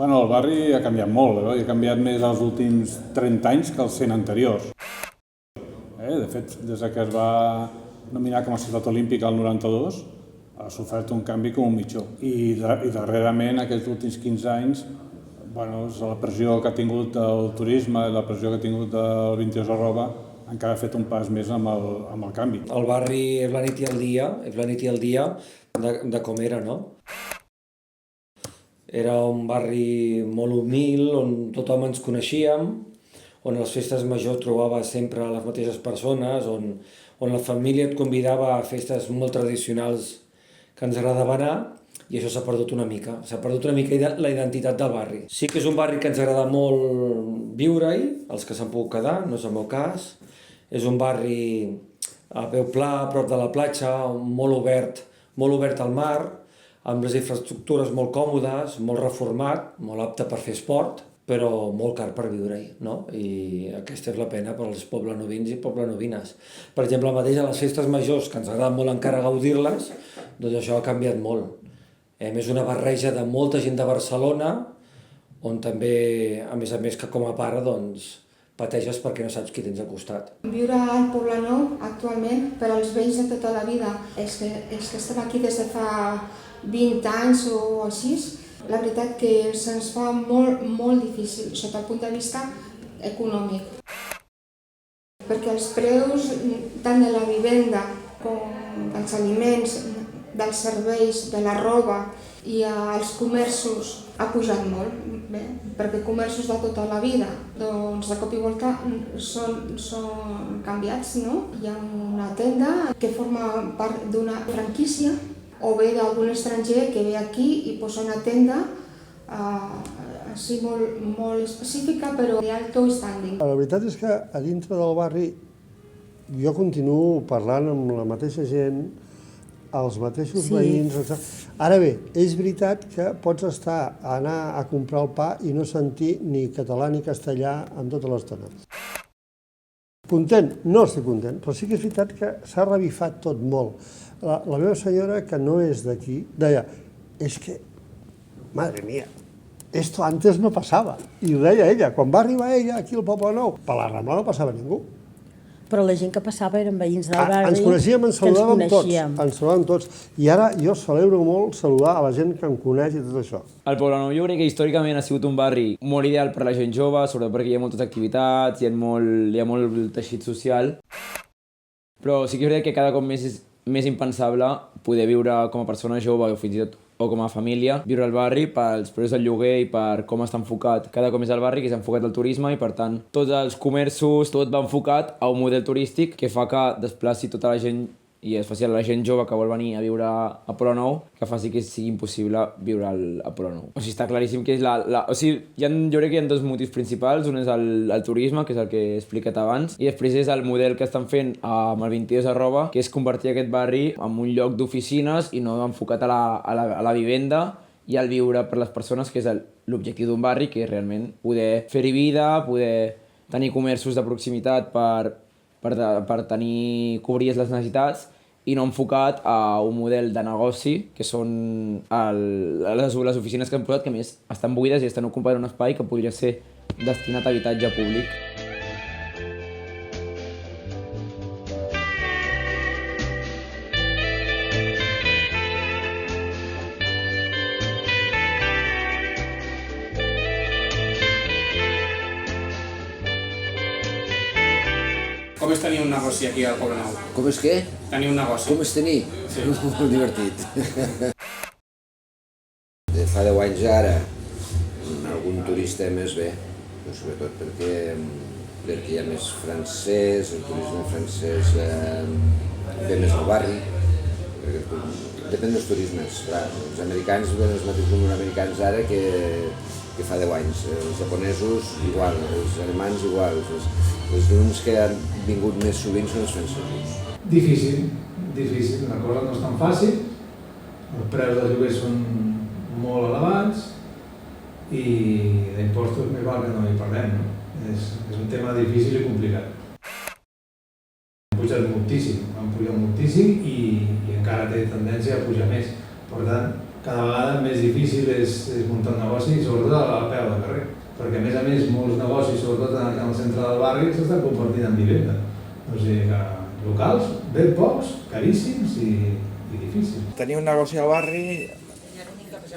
Bueno, el barri ha canviat molt, ha canviat més els últims 30 anys que els 100 anteriors. De fet, des que es va nominar com a ciutat olímpica el 92, ha sofert un canvi com un mitjó. I darrerament, aquests últims 15 anys, la pressió que ha tingut el turisme i la pressió que ha tingut el 22@ encara ha fet un pas més amb el canvi. El barri és la nit i el dia de com era, no? Era un barri molt humil, on tothom ens coneixíem, on a les festes majors trobaves sempre les mateixes persones, on la família et convidava a festes molt tradicionals que ens agradava anar, i això s'ha perdut una mica. S'ha perdut una mica la identitat del barri. Sí que és un barri que ens agrada molt viure-hi, els que s'han pogut quedar, no és el meu cas. És un barri a peu pla, a prop de la platja, molt obert al mar, amb les infraestructures molt còmodes, molt reformat, molt apte per fer esport, però molt car per viure-hi, no? I aquesta és la pena per als poblenovins i poblenovines. Per exemple, mateix a les festes majors, que ens agrada molt encara gaudir-les, doncs això ha canviat molt. És una barreja de molta gent de Barcelona, on també, a més que com a pare, doncs, pateixes perquè no saps qui tens al costat. Viure al Poblenou actualment per als veïns de tota la vida, els que estem aquí des de fa 20 anys o així, la veritat que se'ns fa molt difícil sota el punt de vista econòmic. Perquè els preus tant de la vivenda com dels aliments, dels serveis, de la roba i els comerços ha pujat molt, perquè comerços de tota la vida, doncs de cop i volta són canviats, no? Hi ha una tenda que forma part d'una franquícia o bé d'algun estranger que ve aquí i posa una tenda així molt específica però d'alto standing. La veritat és que a dintre del barri jo continuo parlant amb la mateixa gent, els mateixos veïns, etc. Ara bé, és veritat que pots anar a comprar el pa i no sentir ni català ni castellà en tota l'estona. Content? No estic content, però sí que és veritat que s'ha revifat tot molt. La meva senyora, que no és d'aquí, deia, és que, madre mía, esto antes no passava. I ho deia ella, quan va arribar ella aquí al Poblenou, per la Rambla no passava ningú. Però la gent que passava eren veïns del barri, ens coneixíem, ens saludàvem tots. I ara jo celebro molt saludar a la gent que em coneix i tot això. El Poblenou jo crec que històricament ha sigut un barri molt ideal per a la gent jove, sobretot perquè hi ha moltes activitats, hi ha molt teixit social. Però sí que és veritat que cada cop més impensable poder viure com a persona jove o fins i tot com a família, viure al barri pels preus del lloguer i per com està enfocat cada cop més el barri, que és enfocat al turisme i per tant tots els comerços, tot va enfocat a un model turístic que fa que desplaci tota la gent i especialment la gent jove que vol venir a viure a Poblenou, que faci que sigui impossible viure a Poblenou. O sigui, està claríssim que és jo crec que hi ha dos motius principals. Un és el turisme, que és el que he explicat abans, i després és el model que estan fent amb el 22@, que és convertir aquest barri en un lloc d'oficines i no enfocat a la vivenda i al viure per les persones, que és l'objectiu d'un barri, que és realment poder fer-hi vida, poder tenir comerços de proximitat per cobrir les necessitats i no enfocat a un model de negoci que són les oficines que han posat, que a més estan buides i estan ocupant un espai que podria ser destinat a habitatge públic. Com és tenir un negoci aquí al Poblenou? Com és què? Tenir un negoci. Com és tenir? Sí. Molt divertit. Fa 10 anys ara, algun turista més bé, sobretot perquè hi ha més francès, el turisme francès ve més al barri. Depèn dels turismes, clar. Els americans ven els mateixos números americans ara que fa 10 anys. Els japonesos igual, els alemans igual. Els números que han vingut més sovint són els francesos. Difícil, la cosa no és tan fàcil, els preus dels lloguers són molt elevats i d'impostos més val que no hi parlem, no? És un tema difícil i complicat. Han pujat moltíssim i encara té tendència a pujar més. Per tant, cada vegada més difícil és muntar un negoci, sobretot a peu de carrer. Perquè, a més, molts negocis, sobretot en el centre del barri, s'estan convertint en vivenda. O sigui que locals, ben pocs, caríssims i difícils. Tenir un negoci al barri,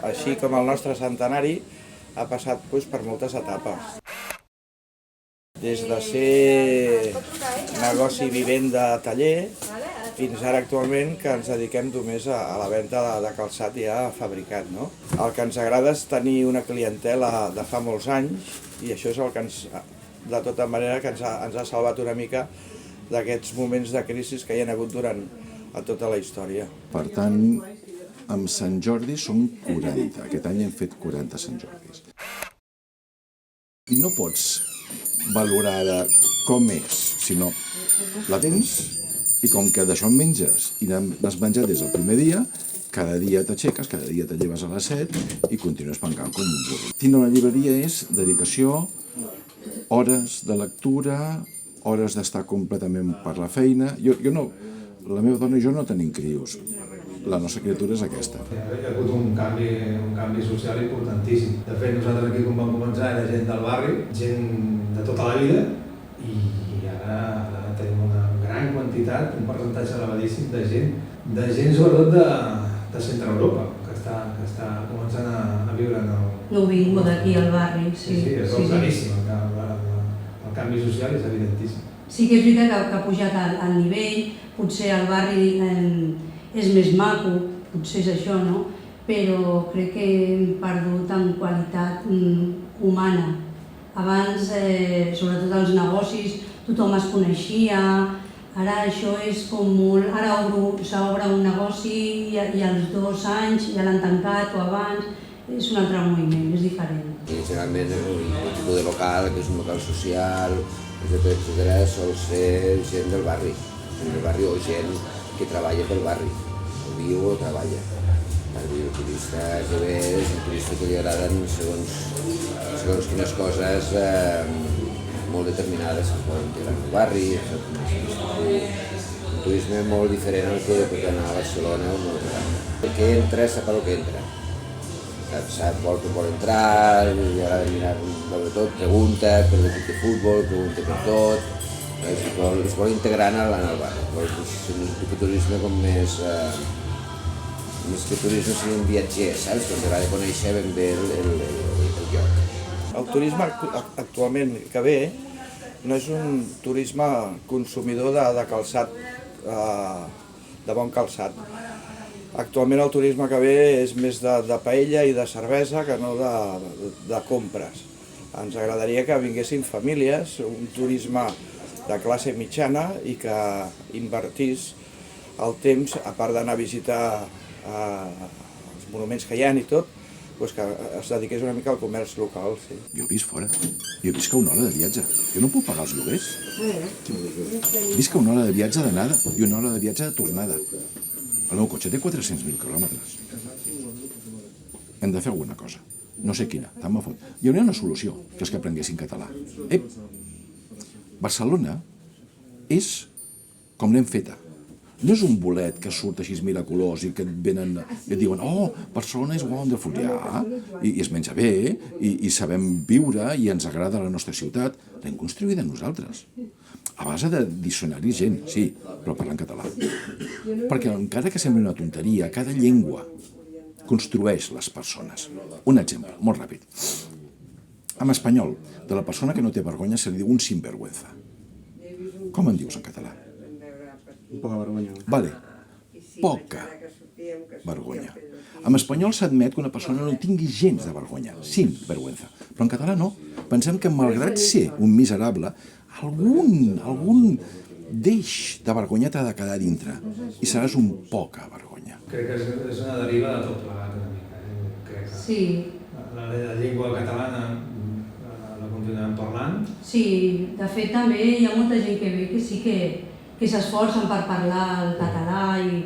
així com el nostre centenari, ha passat per moltes etapes. Des de ser negoci, vivenda, taller, fins ara actualment que ens dediquem només a la venda de calçat ja fabricat. El que ens agrada és tenir una clientela de fa molts anys i això és el que de tota manera que ens ha salvat una mica d'aquests moments de crisi que hi ha hagut durant tota la història. Per tant, amb Sant Jordi són 40. Aquest any hem fet 40 Sant Jordis. No pots valorar com és, sinó la tens i com que d'això en menges i l'has menjat des del primer dia, cada dia t'aixeques, cada dia te lleves a les 7 i continues pencant com un burro. Tindre una llibreria és dedicació, hores de lectura, hores d'estar completament per la feina. La meva dona i jo no tenim crios. La nostra criatura és aquesta. Hi ha hagut un canvi social importantíssim. De fet, nosaltres aquí quan vam començar era gent del barri, gent de tota la vida, i ara tenim una gran quantitat, un percentatge elevadíssim de gent sobretot de Centre Europa, que està començant a viure en el... Nouvingut aquí al barri, sí. Sí, és claríssim, el canvi social és evidentíssim. Sí que és veritat que ha pujat el nivell, potser el barri és més maco, potser és això, no? Però crec que hem perdut en qualitat humana. Abans, sobretot als negocis, tothom es coneixia, ara això és com molt... Ara s'obre un negoci i als 2 anys ja l'han tancat o abans, és un altre moviment, és diferent. Generalment un tipus de local, que és un local social, etcètera, sol ser gent del barri o gent que treballa pel barri, o viu o treballa. El turista que ve és un turista que li agraden segons quines coses molt determinades que es poden integrar en el barri, un turisme molt diferent al que pot anar a Barcelona o no. El que entra sap el que entra. Sap que vol entrar, i ara de mirar tot, pregunta per l'equip de futbol, pregunta per tot, es vol integrar en el barri. És un tipus de turisme com més que turisme sigui un viatger, saps? Que t'agrada conèixer ben bé el lloc. El turisme actualment que ve no és un turisme consumidor de calçat, de bon calçat. Actualment el turisme que ve és més de paella i de cervesa que no de compres. Ens agradaria que vinguessin famílies, un turisme de classe mitjana i que invertís el temps, a part d'anar a visitar els monuments que hi ha i tot, que es dediqués una mica al comerç local. Jo visc fora, jo visc a una hora de viatge, jo no puc pagar els lloguers. Visc a una hora de viatge d'anada i una hora de viatge de tornada. El meu cotxe té 400.000 quilòmetres. Hem de fer alguna cosa. No sé quina, tant me fot. Hi hauria una solució, que és que aprenguessin català. Barcelona és com l'hem feta. No és un bolet que surt així miraculós i que et diuen Barcelona és wonderful, ja, i es menja bé, i sabem viure, i ens agrada la nostra ciutat. L'hem construïda nosaltres. A base de diccionari gent, sí, però parlant català. Perquè encara que sembli una tonteria, cada llengua construeix les persones. Un exemple, molt ràpid. En espanyol, de la persona que no té vergonya se li diu un sinvergüenza. Com en dius en català? Poca vergonya. Vale, poca vergonya. En espanyol s'admet que una persona no tingui gens de vergonya, sin vergüenza. Però en català no. Pensem que malgrat ser un miserable, algun deix de vergonya t'ha de quedar dintre i seràs un poca vergonya. Crec que és una deriva de tot plegat una mica. Crec que sí. La llengua catalana la continuem parlant. Sí, de fet també hi ha molta gent que ve que sí que s'esforcen per parlar el català i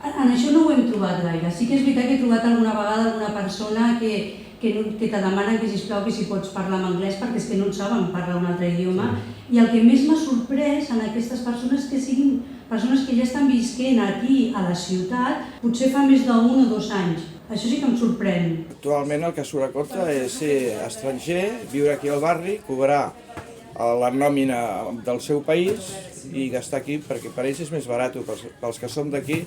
en això no ho hem trobat gaire. Sí que és veritat que he trobat alguna vegada alguna persona que te demanen que sisplau que si pots parlar en anglès perquè és que no en saben parlar un altre idioma i el que més m'ha sorprès en aquestes persones que siguin persones que ja estan visquent aquí a la ciutat potser fa més d'1 o 2 anys Això sí que em sorprèn. Actualment el que surt a compte és ser estranger, viure aquí al barri, cobrar la nòmina del seu país i gastar aquí, perquè per ells és més barat. Pels que som d'aquí,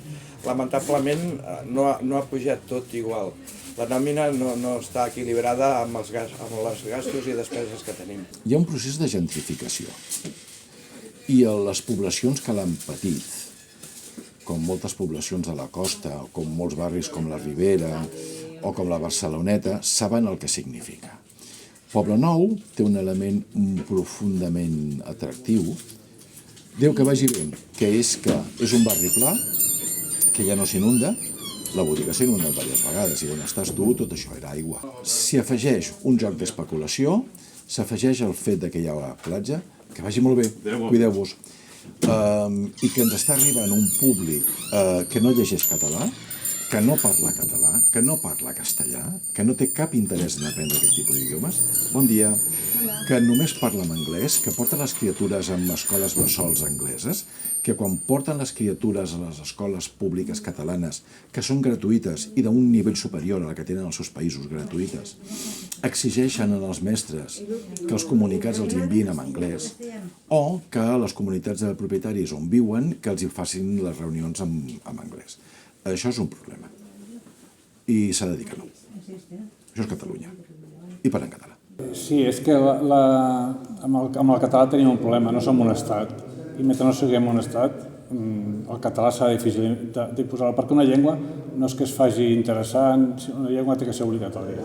lamentablement no ha pujat tot igual. La nòmina no està equilibrada amb els gastos i despeses que tenim. Hi ha un procés de gentrificació i les poblacions que l'han patit, com moltes poblacions de la costa, o com molts barris com la Ribera o com la Barceloneta, saben el que significa. Poblenou té un element profundament atractiu. Déu que vagi bé, que és un barri pla, que ja no s'inunda, la botiga s'ha inundat diverses vegades, i on estàs tu, tot això era aigua. S'hi afegeix un joc d'especulació, s'afegeix el fet que hi ha la platja, que vagi molt bé, cuideu-vos, i que ens està arribant un públic que no llegeix català, que no parla català, que no parla castellà, que no té cap interès en aprendre aquest tipus d'idiomes. Bon dia. Que només parla en anglès, que porta les criatures en escoles bressols angleses, que quan porten les criatures a les escoles públiques catalanes, que són gratuïtes i d'un nivell superior a la que tenen els seus països gratuïtes, exigeixen als mestres que els comunicats els enviïn en anglès o que les comunitats de propietaris on viuen que els facin les reunions en anglès. Això és un problema. I s'ha de dir que no. Això és Catalunya. I parlem català. Sí, és que amb el català tenim un problema, no som un estat. I mentre no siguem un estat, el català serà difícil d'imposar-lo, perquè una llengua no és que es faci interessant, una llengua té que ser obligatòria.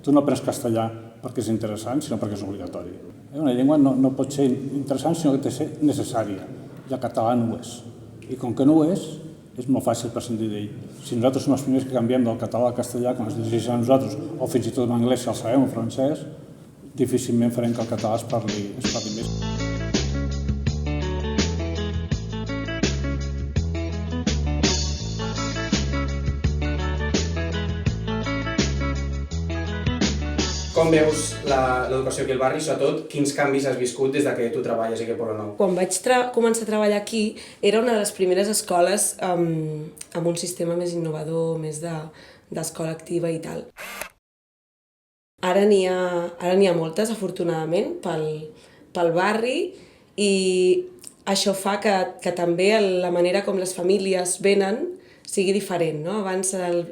Tu no aprens castellà perquè és interessant, sinó perquè és obligatori. Una llengua no pot ser interessant, sinó que té que ser necessària. I el català no ho és. I com que no ho és molt fàcil prescindir d'ell. Si nosaltres som els primers que canviem del català al castellà, quan es dirigeixen a nosaltres, o fins i tot en anglès, si el sabem, o francès, difícilment farem que el català es parli més. Com veus l'educació aquí al barri, sobretot quins canvis has viscut des que tu treballes aquí a Poblenou? Quan vaig començar a treballar aquí, era una de les primeres escoles amb un sistema més innovador, més d'escola activa i tal. Ara n'hi ha moltes, afortunadament, pel barri, i això fa que també la manera com les famílies venen sigui diferent, no? Abans el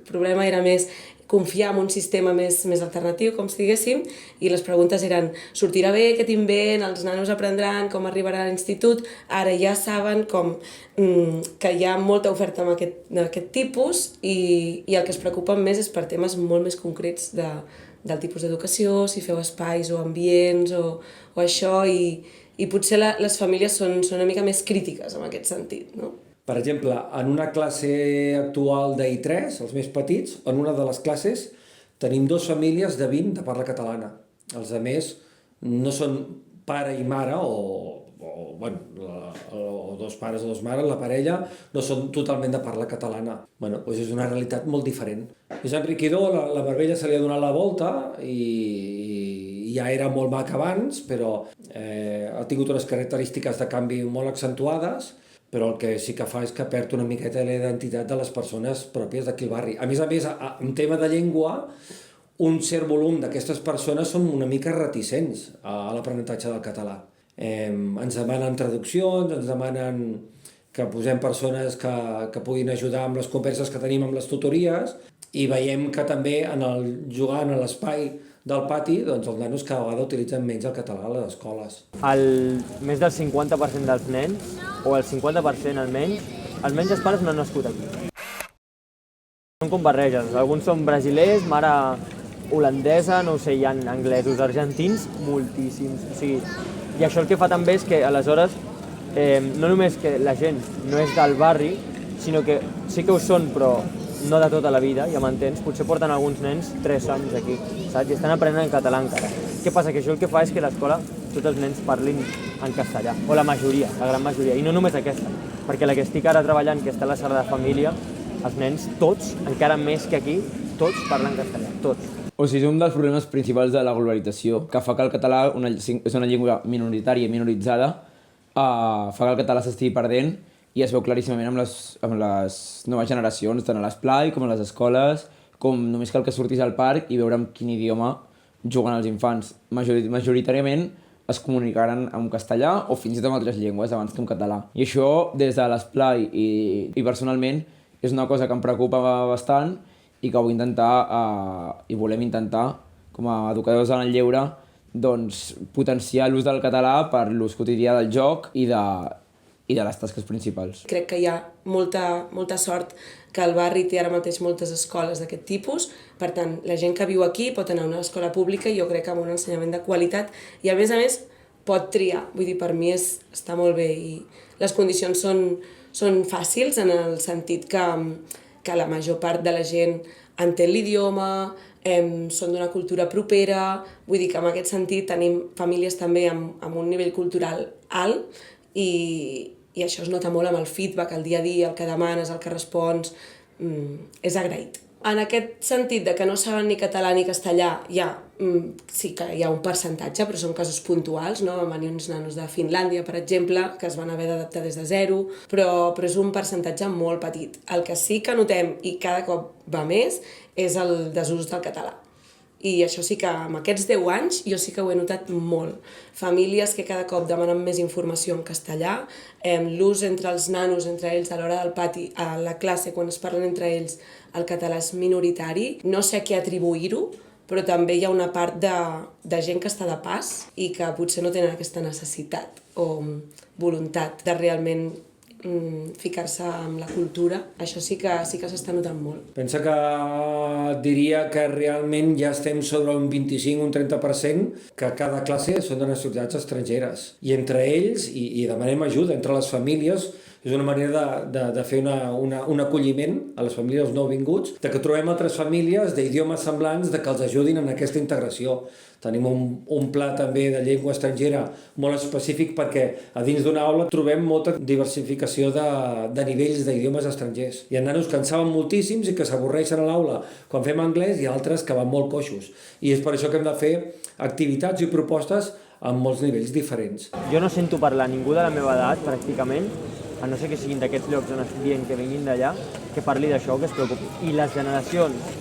problema era més confiar en un sistema més alternatiu, com si diguéssim, i les preguntes eren: sortirà bé aquest invent, els nanos aprendran, com arribarà a l'institut? Ara ja saben que hi ha molta oferta d'aquest tipus i el que es preocupen més és per temes molt més concrets del tipus d'educació, si feu espais o ambients o això, i potser les famílies són una mica més crítiques en aquest sentit, no? Per exemple, en una classe actual d'I3, els més petits, en una de les classes tenim 2 famílies de 20 de parla catalana. Els altres no són pare i mare, o 2 pares o 2 mares, la parella, no són totalment de parla catalana. Doncs és una realitat molt diferent. És enriquidor, la Marbella se li ha donat la volta i ja era molt maca abans, però ha tingut unes característiques de canvi molt accentuades, però el que sí que fa és que perd una miqueta la identitat de les persones pròpies d'aquí al barri. A més, en tema de llengua, un cert volum d'aquestes persones són una mica reticents a l'aprenentatge del català. Ens demanen traduccions, ens demanen que posem persones que puguin ajudar amb les converses que tenim amb les tutories, i veiem que també jugant a l'espai del pati, doncs els nanos cada vegada utilitzen menys el català a les escoles. Més del 50% dels nens, o el 50% almenys els pares no han nascut aquí. Són com barreges, alguns són brasilers, mare holandesa, no ho sé, hi ha anglesos, argentins, moltíssims. I això el que fa també és que aleshores no només que la gent no és del barri, sinó que sí que ho són, però no de tota la vida, ja m'entens, potser porten alguns nens 3 anys aquí, saps? I estan aprenent en català encara. Què passa? Que això el que fa és que a l'escola tots els nens parlin en castellà, o la majoria, la gran majoria, i no només aquesta, perquè la que estic ara treballant, que està a la Sagrada Família, els nens, tots, encara més que aquí, tots parlen castellà, tots. O sigui, és un dels problemes principals de la globalització, que fa que el català és una llengua minoritària i minoritzada, fa que el català s'estigui perdent i es veu claríssimament amb les noves generacions, tant a l'esplai com a les escoles, com només cal que sortis al parc i veure amb quin idioma juguen els infants. Majoritàriament es comunicaran en castellà o fins i tot en altres llengües abans que en català. I això, des de l'esplai i personalment, és una cosa que em preocupa bastant i que vull intentar, i volem intentar, com a educadors en el lleure, doncs, potenciar l'ús del català per l'ús quotidià del joc i de les tasques principals. Crec que hi ha molta sort que el barri té ara mateix moltes escoles d'aquest tipus, per tant, la gent que viu aquí pot anar a una escola pública i jo crec que amb un ensenyament de qualitat i a més pot triar, vull dir, per mi està molt bé i les condicions són fàcils en el sentit que la major part de la gent entén l'idioma, són d'una cultura propera, vull dir que en aquest sentit tenim famílies també amb un nivell cultural alt i això es nota molt amb el feedback, el dia a dia, el que demanes, el que respons, és agraït. En aquest sentit de que no saben ni català ni castellà, sí que hi ha un percentatge, però són casos puntuals, no? Van venir uns nanos de Finlàndia, per exemple, que es van haver d'adaptar des de zero, però és un percentatge molt petit. El que sí que notem, i cada cop va més, és el desús del català. I això sí que, amb aquests 10 anys, jo sí que ho he notat molt. Famílies que cada cop demanen més informació en castellà, l'ús entre els nanos, entre ells, a l'hora del pati, a la classe, quan es parlen entre ells, el català és minoritari. No sé a què atribuir-ho, però també hi ha una part de gent que està de pas i que potser no tenen aquesta necessitat o voluntat de realment ficar-se amb la cultura. Això sí que s'està notant molt. Pensa que diria que realment ja estem sobre un 25 o un 30% que cada classe són de nacionalitats estrangeres. I entre ells, i demanem ajuda entre les famílies, és una manera de fer un acolliment a les famílies nouvinguts, de que trobem altres famílies d'idiomes semblants de que els ajudin en aquesta integració. Tenim un pla també de llengua estrangera molt específic perquè a dins d'una aula trobem molta diversificació de nivells d'idiomes estrangers. Hi ha nanos que en saben moltíssims i que s'avorreixen a l'aula quan fem anglès i altres que van molt coixos. I és per això que hem de fer activitats i propostes amb molts nivells diferents. Jo no sento parlar ningú de la meva edat, pràcticament, a no ser que siguin d'aquests llocs on estic dient que vinguin d'allà, que parli d'això, que es preocupi. I les generacions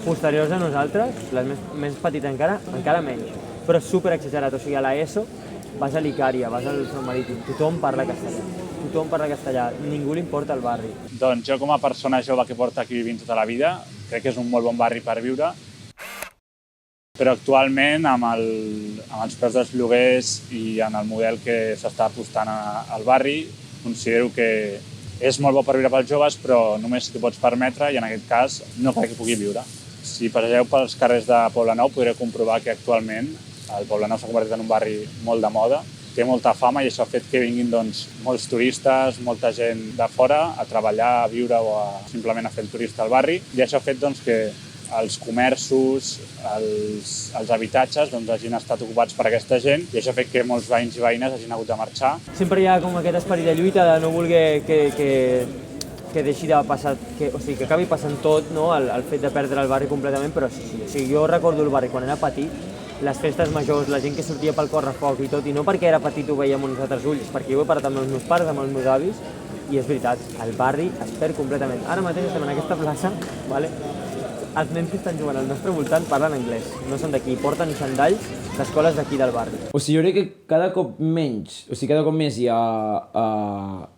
posteriors a nosaltres, les més petites encara menys, però és super exagerat. O sigui, a l'ESO vas a l'Icària, vas al Sant Marítim, tothom parla castellà, ningú li importa el barri. Doncs jo com a persona jove que porta aquí vivint tota la vida, crec que és un molt bon barri per viure, però actualment amb els preus dels lloguers i en el model que s'està apostant al barri, considero que és molt bo per viure pels joves, però només si t'ho pots permetre i en aquest cas no crec que pugui viure. Si passegeu pels carrers de Poblenou podreu comprovar que actualment el Poblenou s'ha convertit en un barri molt de moda, té molta fama i això ha fet que vinguin molts turistes, molta gent de fora a treballar, a viure o simplement a fer el turista al barri i això ha fet que els comerços, els habitatges hagin estat ocupats per aquesta gent i això ha fet que molts veïns i veïnes hagin hagut de marxar. Sempre hi ha com aquest esperit de lluita de no voler que deixi de passar, o sigui, que acabi passant tot, no? El fet de perdre el barri completament, però sí. O sigui, jo recordo el barri quan era petit, les festes majors, la gent que sortia pel correfoc i tot, i no perquè era petit ho veia amb uns altres ulls, perquè jo ho he parat amb els meus pares, amb els meus avis, i és veritat, el barri es perd completament. Ara mateix estem en aquesta plaça, vale? Els nens que estan jugant al nostre voltant parlen anglès, no són d'aquí, porten xandalls d'escoles d'aquí del barri. O sigui, jo crec que cada cop més hi ha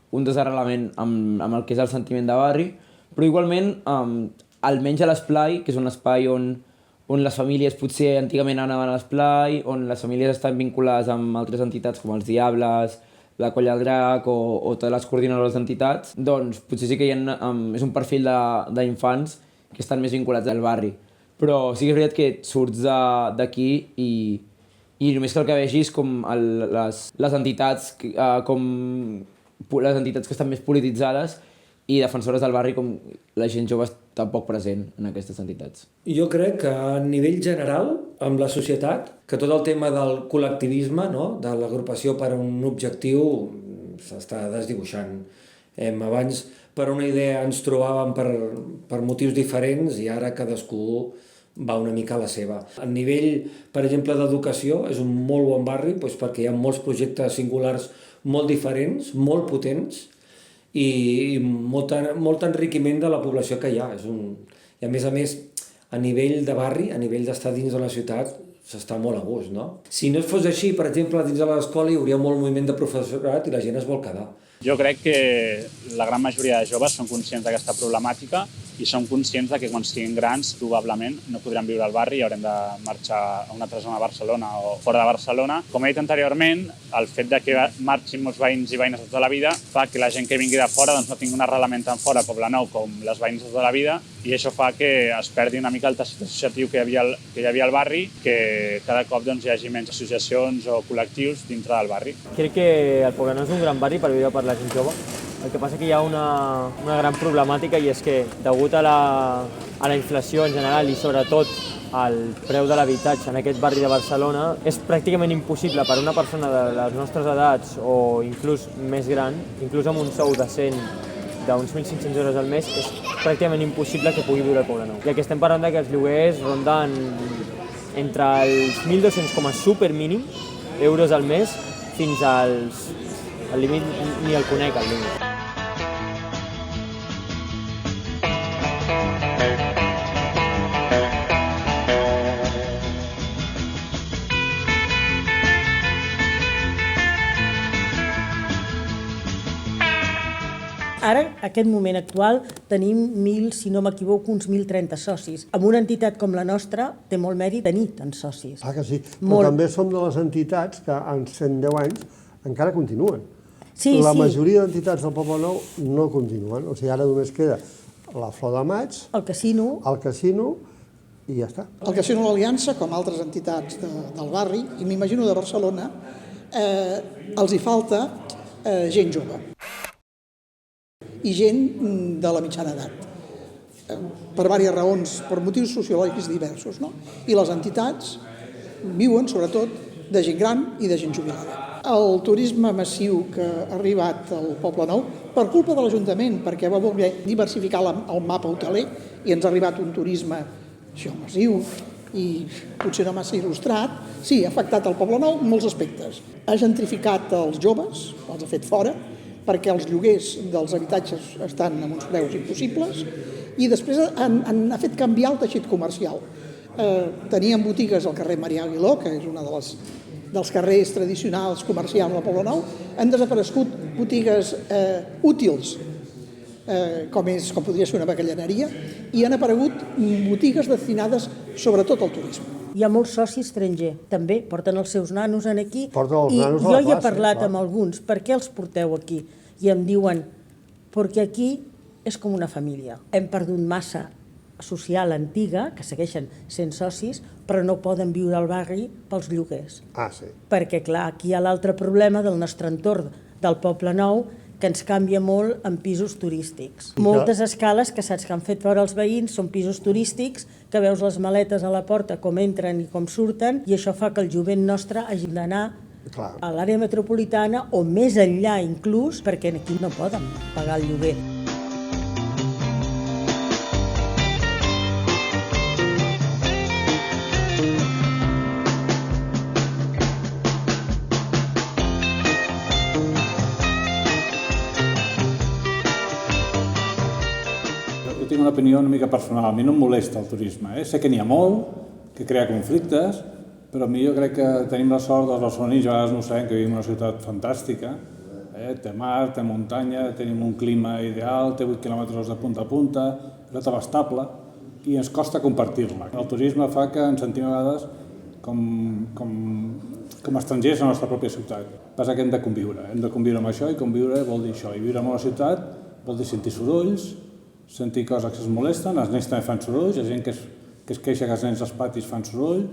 un desarrelament amb el que és el sentiment de barri, però igualment, almenys a l'esplai, que és un espai on les famílies potser antigament anaven a l'esplai, on les famílies estan vinculades amb altres entitats com els Diables, la Colla del Drac o totes les coordinadores d'entitats, doncs potser sí que és un perfil d'infants que estan més vinculats al barri. Però sí que és veritat que surts d'aquí i només cal que vegis com les entitats que estan més polititzades i defensores del barri com la gent jove està poc present en aquestes entitats. Jo crec que a nivell general, amb la societat, que tot el tema del col·lectivisme, no? De l'agrupació per a un objectiu, s'està desdibuixant. Abans, per una idea, ens trobàvem per motius diferents i ara cadascú va una mica a la seva. A nivell, per exemple, d'educació, és un molt bon barri perquè hi ha molts projectes singulars molt diferents, molt potents, i molt enriquiment de la població que hi ha. I a més, a nivell de barri, a nivell d'estar dins de la ciutat, s'està molt a gust, no? Si no fos així, per exemple, dins de l'escola hi hauria molt moviment de professorat i la gent es vol quedar. Jo crec que la gran majoria de joves són conscients d'aquesta problemàtica i són conscients que quan siguin grans probablement no podran viure al barri i haurem de marxar a una altra zona de Barcelona o fora de Barcelona. Com he dit anteriorment, el fet que marxin molts veïns i veïnes de tota la vida fa que la gent que vingui de fora no tingui un arrelament tan fort a Poblenou com les veïnes de tota la vida i això fa que es perdi una mica el teixit associatiu que hi havia al barri, que cada cop hi hagi menys associacions o col·lectius dintre del barri. Crec que el Poblenou és un gran barri per viure per la gent jove. El que passa que hi ha una gran problemàtica i és que, degut a la inflació en general i sobretot al preu de l'habitatge en aquest barri de Barcelona, és pràcticament impossible per a una persona de les nostres edats o inclús més gran, inclús amb un sou decent d'uns 1.500 euros al mes, és pràcticament impossible que pugui viure al Poblenou. I aquí estem parlant que els lloguers ronden entre els 1.200 com a supermínim euros al mes fins als... El límit ni el conec, el límit. Ara, aquest moment actual, tenim si no m'equivoco, uns 1.030 socis. Amb una entitat com la nostra té molt mèrit tenir tants socis. Ah, que sí. Però també som de les entitats que en 110 anys encara continuen. La majoria d'entitats del Poblenou no continuen. O sigui, ara només queda la Flor de Maig, el casino i ja està. El Casino l'Aliança, com altres entitats del barri, i m'imagino de Barcelona, els hi falta gent jove i gent de la mitjana edat, per diverses raons, per motius sociològics diversos, no? I les entitats viuen, sobretot, de gent gran i de gent jubilada. El turisme massiu que ha arribat al Poblenou, per culpa de l'Ajuntament, perquè va voler diversificar el mapa hoteler i ens ha arribat un turisme massiu i potser no massa il·lustrat, sí, ha afectat el Poblenou en molts aspectes. Ha gentrificat els joves, els ha fet fora, perquè els lloguers dels habitatges estan a uns preus impossibles i després ha fet canviar el teixit comercial. Teníem botigues al carrer Marià Aguiló, que és una dels carrers tradicionals comercials del Poblenou, han desaparegut botigues útils, com podria ser una bacallanaria, i han aparegut botigues destinades sobretot al turisme. Hi ha molts socis estrangers, també, porten els seus nanos aquí. Porten els nanos a la plaça. I jo hi he parlat amb alguns, per què els porteu aquí? I em diuen, perquè aquí és com una família. Hem perdut massa social antiga, que segueixen sent socis, però no poden viure al barri pels lloguers. Ah, sí. Perquè, clar, aquí hi ha l'altre problema del nostre entorn del Poblenou, que ens canvia molt en pisos turístics. Moltes escales que saps que han fet fora els veïns són pisos turístics, que veus les maletes a la porta, com entren i com surten, i això fa que el jovent nostre hagi d'anar a l'àrea metropolitana o més enllà inclús, perquè aquí no poden pagar el lloguer. Tinc una opinió una mica personal. A mi no em molesta el turisme. Sé que n'hi ha molt, que crea conflictes, però a mi jo crec que tenim la sort dels barcelonins, a vegades no ho sabem, que vivim en una ciutat fantàstica. Té mar, té muntanya, tenim un clima ideal, té 8 quilòmetres de punta a punta, és tot estable i ens costa compartir-la. El turisme fa que ens sentim a vegades com estrangers a la nostra pròpia ciutat. Passa que hem de conviure amb això, i conviure vol dir això. I viure en una ciutat vol dir sentir sorolls, sentir coses que es molesten, els nens també fan sorolls, hi ha gent que es queixa que els nens als patis fan soroll,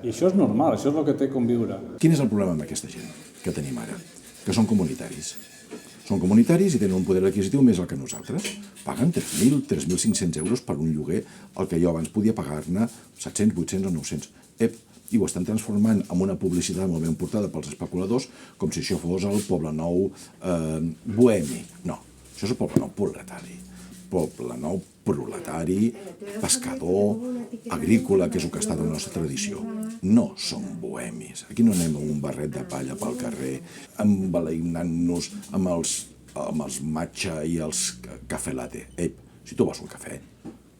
i això és normal, això és el que té conviure. Quin és el problema amb aquesta gent que tenim ara? Que són comunitaris. Són comunitaris i tenen un poder adquisitiu més el que nosaltres. Paguen 3.000, 3.500 euros per un lloguer, el que jo abans podia pagar-ne 700, 800 o 900. I ho estan transformant en una publicitat molt ben portada pels especuladors, com si això fos el Poblenou bohemi. No, això és el Poblenou proletari. Poblenou proletari, pescador, agrícola, que és el que ha estat la nostra tradició. No som bohemis. Aquí no anem amb un barret de palla pel carrer, embalaïnant-nos amb els amb els matcha i els cafè latte. Ei, si tu vols un cafè,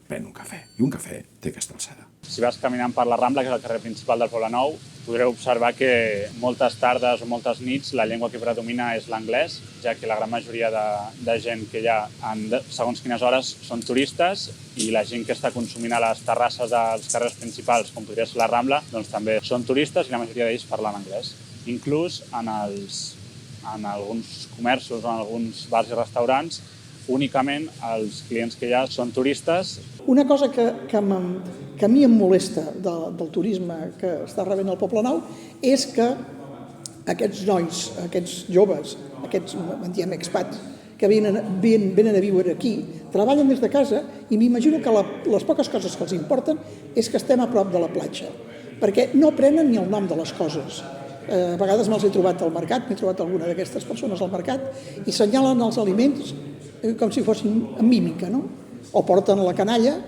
pren un cafè. I un cafè té aquesta alçada. Si vas caminant per la Rambla, que és el carrer principal del Poblenou, podreu observar que moltes tardes o moltes nits la llengua que predomina és l'anglès, ja que la gran majoria de gent que hi ha en segons quines hores són turistes i la gent que està consumint a les terrasses dels carrers principals, com podria ser la Rambla, doncs també són turistes i la majoria d'ells parlen anglès. Inclús en alguns comerços o en alguns bars i restaurants, únicament els clients que hi ha són turistes. Una cosa que a mi em molesta del turisme que està rebent el Poblenou és que aquests nois, aquests joves, aquests, en diem expats, que venen a viure aquí, treballen des de casa i m'imagino que les poques coses que els importen és que estem a prop de la platja, perquè no prenen ni el nom de les coses. A vegades me'ls he trobat al mercat, m'he trobat alguna d'aquestes persones al mercat i senyalen els aliments com si fossin en mímica, no? O porten la canalla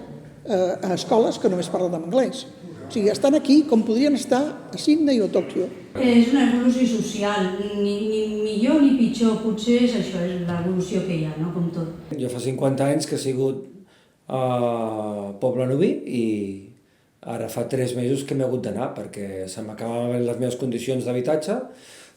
a escoles que només parlen en anglès. O sigui, estan aquí com podrien estar a Sydney o Tòquio. És una evolució social, ni millor ni pitjor, potser és això, és l'evolució que hi ha, no? Com tot. Jo fa 50 anys que he sigut a Poble-noví i ara fa 3 mesos que m'he hagut d'anar perquè se m'acabaven les meves condicions d'habitatge,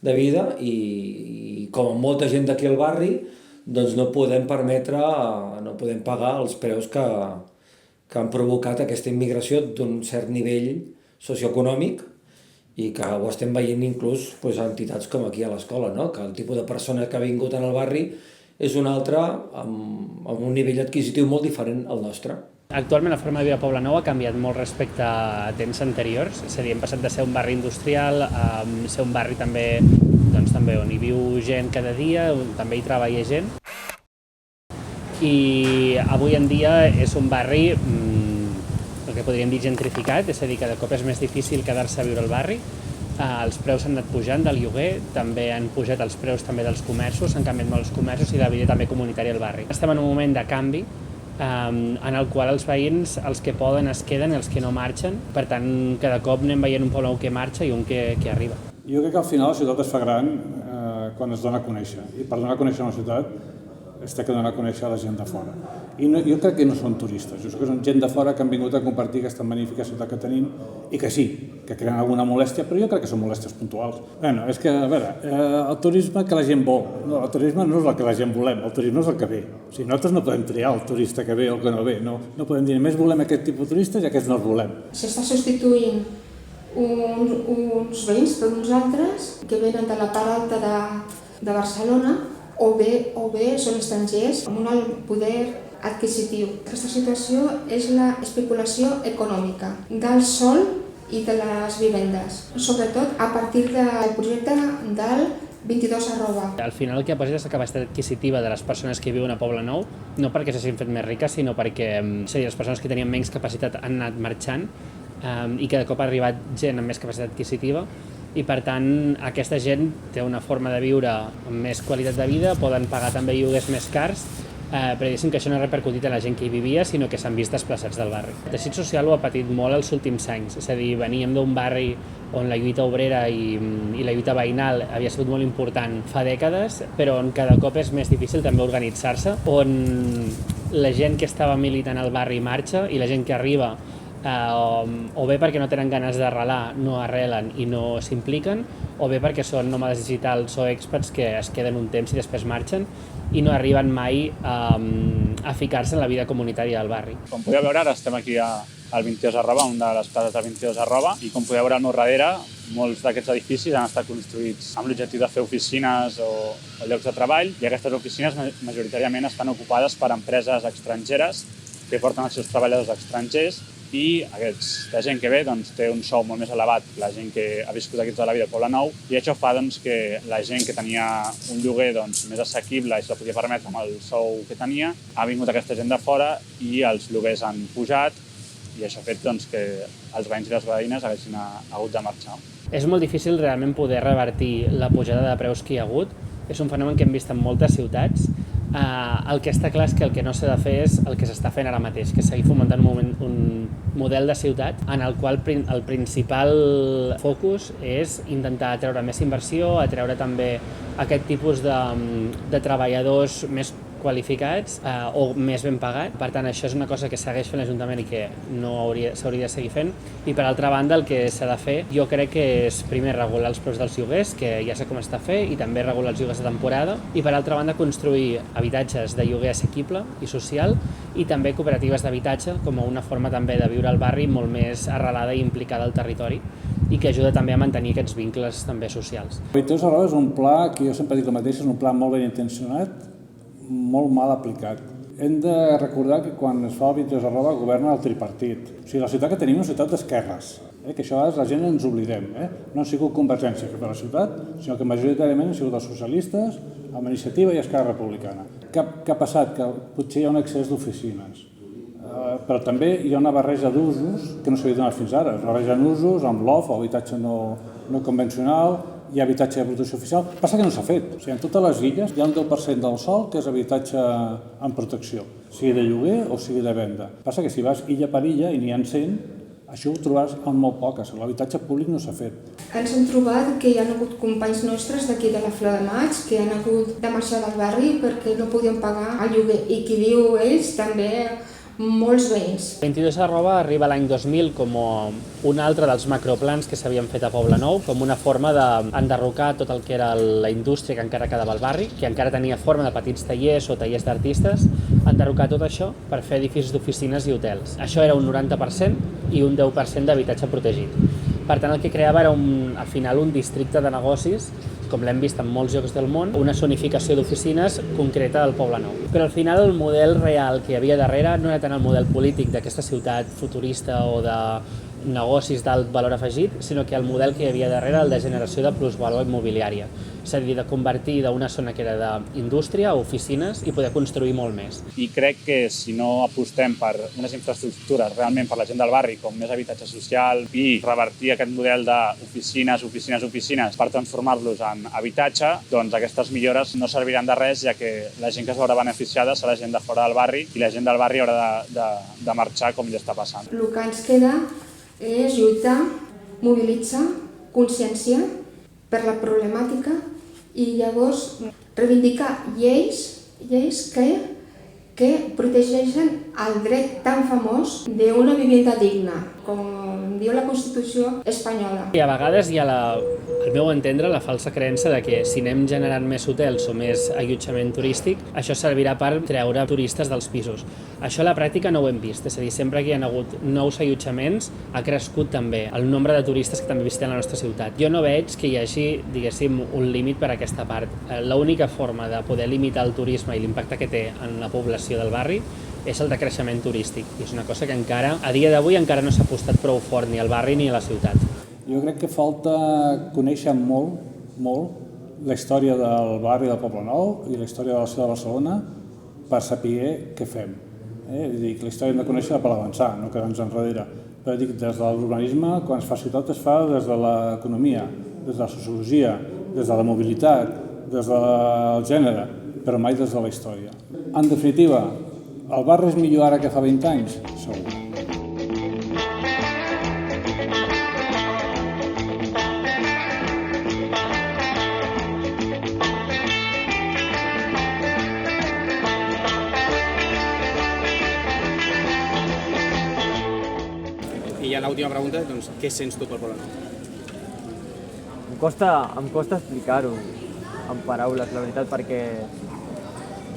de vida, i com molta gent d'aquí al barri, doncs no podem pagar els preus que han provocat aquesta immigració d'un cert nivell socioeconòmic i que ho estem veient inclús a entitats com aquí a l'escola, no? Que el tipus de persona que ha vingut en el barri és un altre amb un nivell adquisitiu molt diferent al nostre. Actualment la forma de viure a Poblenou ha canviat molt respecte a temps anteriors, és a dir, hem passat de ser un barri industrial a ser un barri també on hi viu gent cada dia, on també hi treballa gent. I avui en dia és un barri, el que podríem dir gentrificat, és a dir, cada cop és més difícil quedar-se a viure al barri. Els preus han anat pujant del lloguer, també han pujat els preus també dels comerços, s'han canviat molt els comerços i la vida també comunitària al barri. Estem en un moment de canvi en el qual els veïns, els que poden, es queden i els que no marxen. Per tant, cada cop anem veient un Poblenou que marxa i un que arriba. Jo crec que al final la ciutat es fa gran quan es dona a conèixer. I per donar a conèixer una ciutat es té que donar a conèixer a la gent de fora. I jo crec que no són turistes, jo crec que són gent de fora que han vingut a compartir aquesta magnífica ciutat que tenim i que sí, que creen alguna molèstia, però jo crec que són molèsties puntuals. Bueno, és que, a veure, el turisme que la gent vol, no, el turisme no és el que la gent volem, el turisme és el que ve. O sigui, nosaltres no podem triar el turista que ve o el que no ve, no podem dir, només volem aquest tipus de turistes i aquests no els volem. S'està substituint uns veïns per uns altres que venen de la part alta de Barcelona o bé són estrangers amb un alt poder adquisitiu. Aquesta situació és la especulació econòmica del sòl i de les vivendes, sobretot a partir del projecte del 22@. Al final el que ha passat és la capacitat adquisitiva de les persones que viuen a Poblenou, no perquè s'hagin fet més riques, sinó perquè les persones que tenien menys capacitat han anat marxant i cada cop ha arribat gent amb més capacitat adquisitiva i per tant aquesta gent té una forma de viure amb més qualitat de vida, poden pagar també lloguers més cars, però diguéssim que això no ha repercutit en la gent que hi vivia, sinó que s'han vist desplaçats del barri. El teixit social ho ha patit molt els últims anys, és a dir, veníem d'un barri on la lluita obrera i la lluita veïnal havia sigut molt important fa dècades, però on cada cop és més difícil també organitzar-se, on la gent que estava militant al barri marxa i la gent que arriba o bé perquè no tenen ganes d'arrelar, no arrelen i no s'impliquen, o bé perquè són nòmades digitals o expats que es queden un temps i després marxen i no arriben mai a ficar-se en la vida comunitària del barri. Com podeu veure, ara estem aquí al 22@, una de les places del 22@, i com podeu veure al meu darrere, molts d'aquests edificis han estat construïts amb l'objectiu de fer oficines o llocs de treball, i aquestes oficines majoritàriament estan ocupades per empreses estrangeres que porten els seus treballadors estrangers i aquesta gent que ve té un sou molt més elevat, la gent que ha viscut aquí tota la vida al Poblenou, i això fa que la gent que tenia un lloguer més assequible i se la podia permetre amb el sou que tenia, ha vingut aquesta gent de fora i els lloguers han pujat i això ha fet que els veïns i les veïnes haguessin hagut de marxar. És molt difícil realment poder revertir la pujada de preus que hi ha hagut. És un fenomen que hem vist en moltes ciutats. El que està clar és que el que no s'ha de fer és el que s'està fent ara mateix, que és seguir fomentant un model de ciutat en el qual el principal focus és intentar atreure més inversió, atreure també aquest tipus de treballadors més qualificats o més ben pagat. Per tant, això és una cosa que segueix fent l'Ajuntament i que s'hauria de seguir fent. I per altra banda, el que s'ha de fer, jo crec que és primer regular els preus dels lloguers, que ja sé com està a fer, i també regular els lloguers de temporada, i per altra banda construir habitatges de lloguer assequible i social, i també cooperatives d'habitatge com una forma també de viure al barri molt més arrelada i implicada al territori, i que ajuda també a mantenir aquests vincles també socials. Habitatges a Roda és un pla que jo sempre dic el mateix, és un pla molt ben intencionat, molt mal aplicat. Hem de recordar que quan es fa Habitatges a Roda governa el tripartit. O sigui, la ciutat que tenim és una ciutat d'esquerres, que això a vegades la gent ens oblidem. No ha sigut Convergència que fa la ciutat, sinó que majoritàriament han sigut els socialistes, amb Iniciativa i Esquerra Republicana. Què ha passat? Que potser hi ha un excés d'oficines. Però també hi ha una barreja d'usos que no s'havia donat fins ara. Es barregen usos amb loft o habitatge no convencional, hi ha habitatge de protecció oficial. Passa que no s'ha fet. O sigui, en totes les illes hi ha un 10% del sòl que és habitatge en protecció, sigui de lloguer o sigui de venda. Passa que si vas illa per illa i n'hi ha 100, això ho trobaràs en molt poques. L'habitatge públic no s'ha fet. Ens hem trobat que hi ha hagut companys nostres d'aquí de la Flor de Maig que han hagut de marxar del barri perquè no podien pagar el lloguer i qui diu ells també molts veïns. 22 Arroba arriba l'any 2000 com un altre dels macroplans que s'havien fet a Poblenou, com una forma d'enderrocar tot el que era la indústria que encara quedava al barri, que encara tenia forma de petits tallers o tallers d'artistes, enderrocar tot això per fer edificis d'oficines i hotels. Això era un 90% i un 10% d'habitatge protegit. Per tant, el que creava era al final un districte de negocis, com l'hem vist en molts llocs del món, una zonificació d'oficines concreta del Poblenou. Però al final el model real que hi havia darrere no era tant el model polític d'aquesta ciutat futurista o de negocis d'alt valor afegit, sinó que el model que hi havia darrere el de generació de plusvalor immobiliària. És a dir, de convertir d'una zona que era d'indústria a oficines i poder construir molt més. I crec que si no apostem per unes infraestructures realment per la gent del barri, com més habitatge social i revertir aquest model d'oficines, oficines per transformar-los en habitatge, doncs aquestes millores no serviran de res, ja que la gent que es veurà beneficiada serà gent de fora del barri i la gent del barri haurà de marxar com li està passant. El que ens queda és lluitar, mobilitzar, consciència per la problemàtica i llavors reivindicar lleis que protegeixen el dret tan famós d'una vivenda digna, com diu la Constitució espanyola. I a vegades hi ha, al meu entendre, la falsa creença de que si anem generant més hotels o més allotjament turístic, això servirà per treure turistes dels pisos. Això a la pràctica no ho hem vist, és a dir, sempre que hi ha hagut nous allotjaments ha crescut també el nombre de turistes que també visiten la nostra ciutat. Jo no veig que hi hagi, diguéssim, un límit per a aquesta part. L'única forma de poder limitar el turisme i l'impacte que té en la població del barri és el de creixement turístic. I és una cosa que encara, a dia d'avui, encara no s'ha apostat prou fort ni al barri ni a la ciutat. Jo crec que falta conèixer molt la història del barri del Poblenou i la història de la ciutat de Barcelona per saber què fem. Dic, la història hem de conèixer per avançar, no quedar-nos enrere. Però dic, des de l'urbanisme, quan es fa ciutat, es fa des de l'economia, des de la sociologia, des de la mobilitat, des del gènere, però mai des de la història. En definitiva, el barri és millor ara que fa 20 anys? Segur. I ja l'última pregunta, doncs, què sents tu pel Poblenou? Em costa explicar-ho en paraules, la veritat, perquè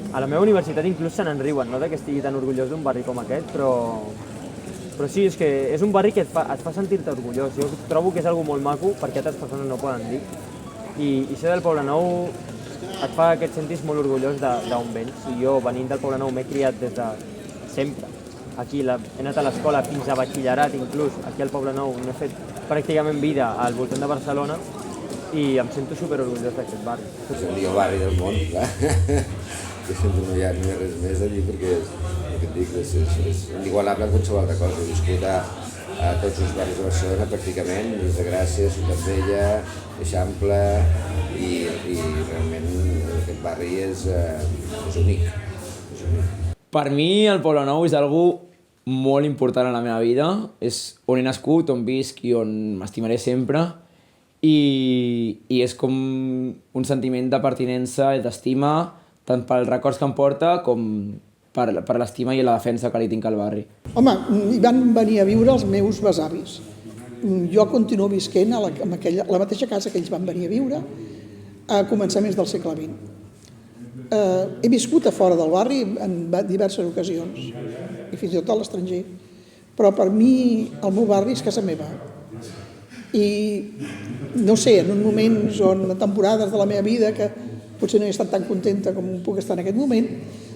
a la meva universitat inclús se n'enriuen, no?, que estigui tan orgullós d'un barri com aquest, però sí, és que és un barri que et fa sentir-te orgullós. Jo trobo que és algo molt maco perquè altres persones no poden dir. I ser del Poblenou et fa que et sentis molt orgullós d'on vens. I jo, venint del Poblenou, m'he criat des de sempre. Aquí he anat a l'escola fins a batxillerat, inclús. Aquí al Poblenou n'he fet pràcticament vida al voltant de Barcelona i em sento superorgullós d'aquest barri. És el millor barri del món, clar. Que sempre no hi ha res més allí perquè és inigualable en qualsevol altra cosa. He viscut a tots els barris de Barcelona pràcticament, des de Gràcia, Ciutat Vella, Eixample, i realment aquest barri és únic. Per mi el Poble Nou és algo molt important en la meva vida. És on he nascut, on visc i on m'estimaré sempre. I és com un sentiment de pertinença i d'estima, tant pels records que em porta com per l'estima i la defensa que li tinc al barri. Home, hi van venir a viure els meus besavis. Jo continuo visquent a la mateixa casa que ells van venir a viure a començaments del segle XX. He viscut a fora del barri en diverses ocasions, i fins i tot a l'estranger, però per mi el meu barri és casa meva. I no sé, en moments o en temporades de la meva vida que potser no he estat tan contenta com puc estar en aquest moment,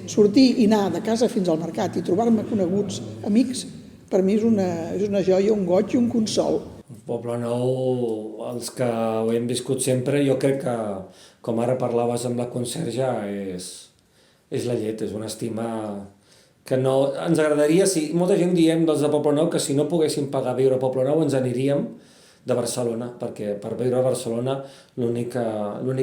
sortir i anar de casa fins al mercat i trobar-me coneguts amics, per mi és una joia, un goig i un consol. El Poble Nou, els que ho hem viscut sempre, jo crec que, com ara parlaves amb la conserge, és la llet, és una estima que no... Ens agradaria, si molta gent diem dels de Poble Nou que si no poguéssim pagar viure a Poble Nou ens aniríem de Barcelona, perquè per viure a Barcelona l'únic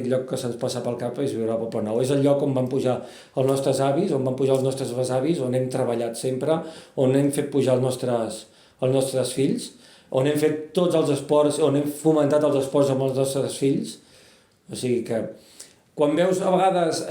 lloc que se'ns passa pel cap és viure a Poble Nou. És el lloc on van pujar els nostres avis, on van pujar els nostres besavis, on hem treballat sempre, on hem fet pujar els nostres fills, on hem fet tots els esports, on hem fomentat els esports amb els nostres fills. O sigui que quan veus a vegades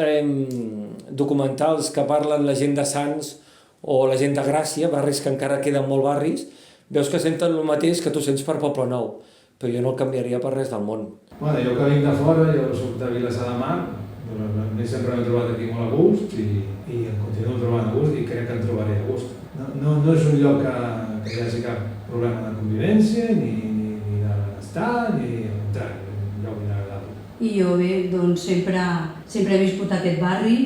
documentals que parlen la gent de Sants o la gent de Gràcia, barris que encara queden molt barris, veus que senten el mateix que tu sents per Poble Nou, però jo no el canviaria per res del món. Bueno, jo que vinc de fora, jo soc de Vilassar de Mar, a mi sempre m'he trobat aquí molt a gust i em continuo trobant a gust i crec que em trobaré a gust. No és un lloc que hi hagi cap problema de convivència, ni de benestar, ni al contrari, és un lloc inagradable. I jo bé, doncs sempre he viscut aquest barri,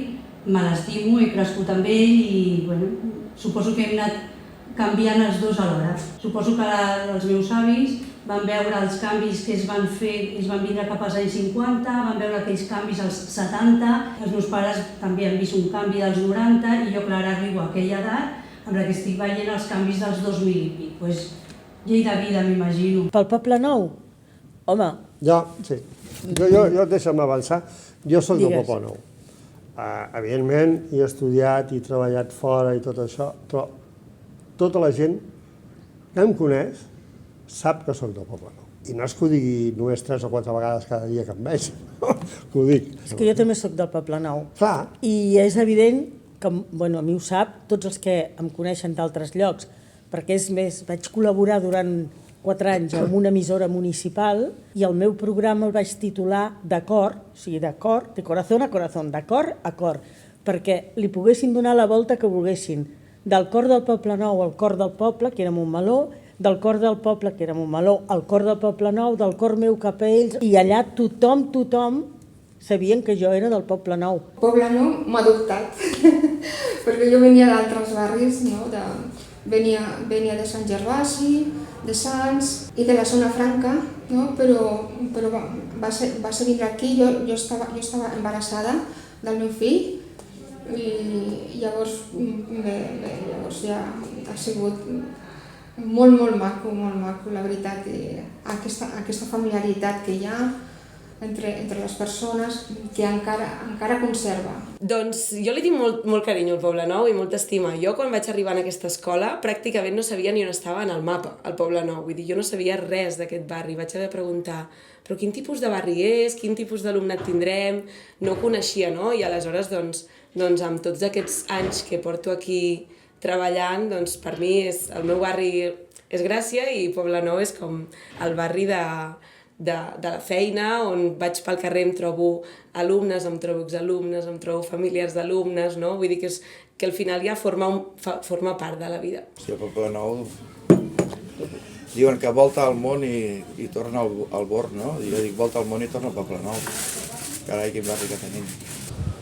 me l'estimo, he crescut amb ell i bueno, suposo que hem anat canviant els dos alhora. Suposo que els meus avis van veure els canvis que es van fer, ells van vindre cap als anys 50, van veure aquells canvis als 70, els meus pares també han vist un canvi dels 90 i jo, clar, arribo a aquella edat amb la que estic veient els canvis dels 2000 i pic. Pues, llei de vida, m'imagino. Pel Poble Nou? Home... Sí. Jo deixa'm avançar. Jo soc del Poble Nou. Evidentment, he estudiat i treballat fora i tot això, però tota la gent que em coneix sap que soc del Poble Nou. I no és que ho digui només 3 o 4 vegades cada dia que em veig, que ho dic. És que jo també soc del Poble Nou. Clar. I és evident que, bueno, a mi ho sap, tots els que em coneixen d'altres llocs, perquè és més, vaig col·laborar durant 4 anys en una emissora municipal i el meu programa el vaig titular D'acord, o sigui, d'acord, de corazón a corazón, d'acord a cor, perquè li poguessin donar la volta que volguessin. Del cor del Poble Nou al cor del poble, que era Montmeló, del cor del poble, que era Montmeló, al cor del Poble Nou, del cor meu cap a ells, i allà tothom sabien que jo era del Poble Nou. Poble Nou m'ha adoptat, perquè jo venia d'altres barris, no? Venia de Sant Gervasi, de Sants i de la zona franca, no? però va ser vindre aquí, jo estava embarassada del meu fill i llavors ja ha sigut molt maco, la veritat, aquesta familiaritat que hi ha entre les persones que encara conserva. Doncs jo li tinc molt carinyo al Poble Nou i molta estima. Jo quan vaig arribar en aquesta escola pràcticament no sabia ni on estava en el mapa, el Poble Nou. Vull dir, jo no sabia res d'aquest barri. Vaig haver de preguntar, però quin tipus de barri és, quin tipus d'alumnat tindrem? No ho coneixia, no? I aleshores, doncs amb tots aquests anys que porto aquí treballant, doncs per mi el meu barri és Gràcia i Poble Nou és com el barri de la feina, on vaig pel carrer em trobo alumnes, em trobo exalumnes, em trobo familiars d'alumnes, no? Vull dir que al final ja forma part de la vida. Sí, el Poble Nou diuen que volta al món i torna al bord, no? Jo dic volta al món i torna al Poble Nou. Carai, quin barri que tenim.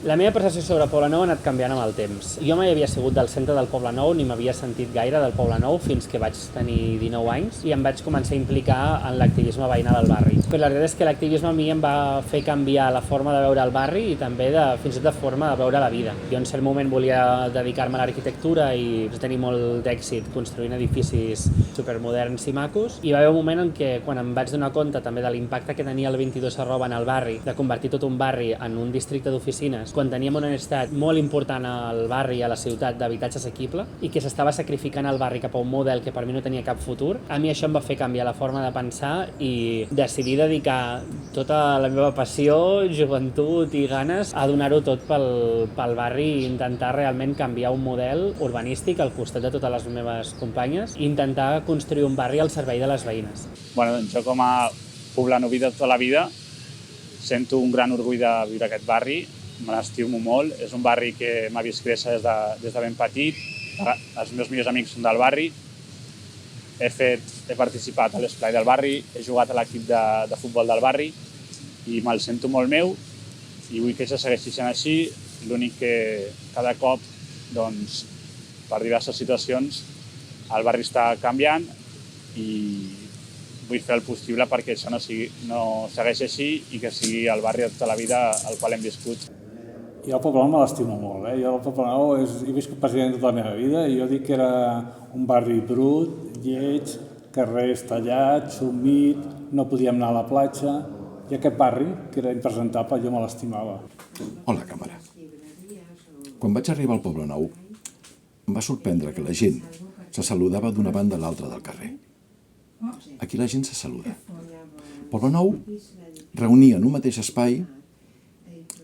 La meva percepció sobre Poble Nou ha anat canviant amb el temps. Jo mai havia sigut del centre del Poble Nou ni m'havia sentit gaire del Poble Nou fins que vaig tenir 19 anys i em vaig començar a implicar en l'activisme veïnal del barri. Però la veritat és que l'activisme a mi em va fer canviar la forma de veure el barri i també fins i tot de forma de veure la vida. Jo en cert moment volia dedicar-me a l'arquitectura i tenir molt d'èxit construint edificis supermoderns i macos i va haver un moment en què quan em vaig donar compte també de l'impacte que tenia el 22 en el barri, de convertir tot un barri en un districte d'oficines quan teníem una necessitat molt important al barri, a la ciutat, d'habitatge assequible, i que s'estava sacrificant el barri cap a un model que per mi no tenia cap futur, a mi això em va fer canviar la forma de pensar i decidir dedicar tota la meva passió, joventut i ganes a donar-ho tot pel barri i intentar realment canviar un model urbanístic al costat de totes les meves companyes i intentar construir un barri al servei de les veïnes. Bueno, doncs jo com a poblanoví de tota la vida sento un gran orgull de viure aquest barri, me l'estimo molt, és un barri que m'ha vist créixer des de ben petit, els meus millors amics són del barri, he participat a l'esplai del barri, he jugat a l'equip de futbol del barri i me'l sento molt meu i vull que això segueixi sent així, l'únic que cada cop, doncs, per diverses situacions, el barri està canviant i vull fer el possible perquè això no segueixi així i que sigui el barri de tota la vida al qual hem viscut. Jo el Poblenou me l'estimo molt. Jo el Poblenou he viscut president tota la meva vida i jo dic que era un barri brut, lleig, carrers tallats, humit, no podíem anar a la platja i aquest barri, que era impresentable, jo me l'estimava. Hola, càmera. Quan vaig arribar al Poblenou em va sorprendre que la gent se saludava d'una banda a l'altra del carrer. Aquí la gent se saluda. Poblenou reunia en un mateix espai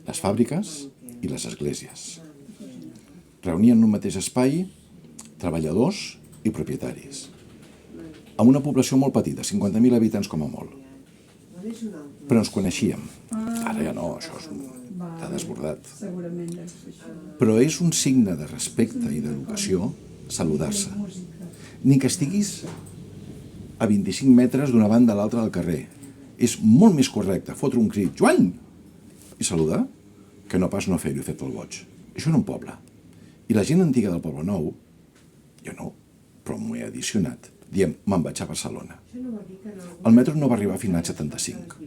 les fàbriques i les esglésies. Reunia en un mateix espai treballadors i propietaris. Amb una població molt petita, 50.000 habitants com a molt. Però ens coneixíem. Ara ja no, això està desbordat. Però és un signe de respecte i d'educació saludar-se. Ni que estiguis a 25 metres d'una banda a l'altra del carrer. És molt més correcte fotre un crit, Joan! I saludar, que no pas no fer-ho fet el boig. Això era un poble. I la gent antiga del Poblenou, jo no, però m'ho he addicionat, diem, me'n vaig a Barcelona. El metro no va arribar fins l'any 75.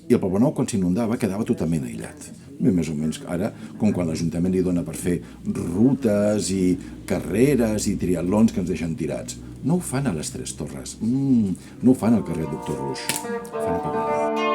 I el Poblenou, quan s'inundava, quedava totalment aïllat. Més o menys ara, com quan l'Ajuntament li dona per fer rutes i carreres i triatlons que ens deixen tirats. No ho fan a les Tres Torres. No ho fan al carrer Doctor Ruix. Ho fan a Poblenou.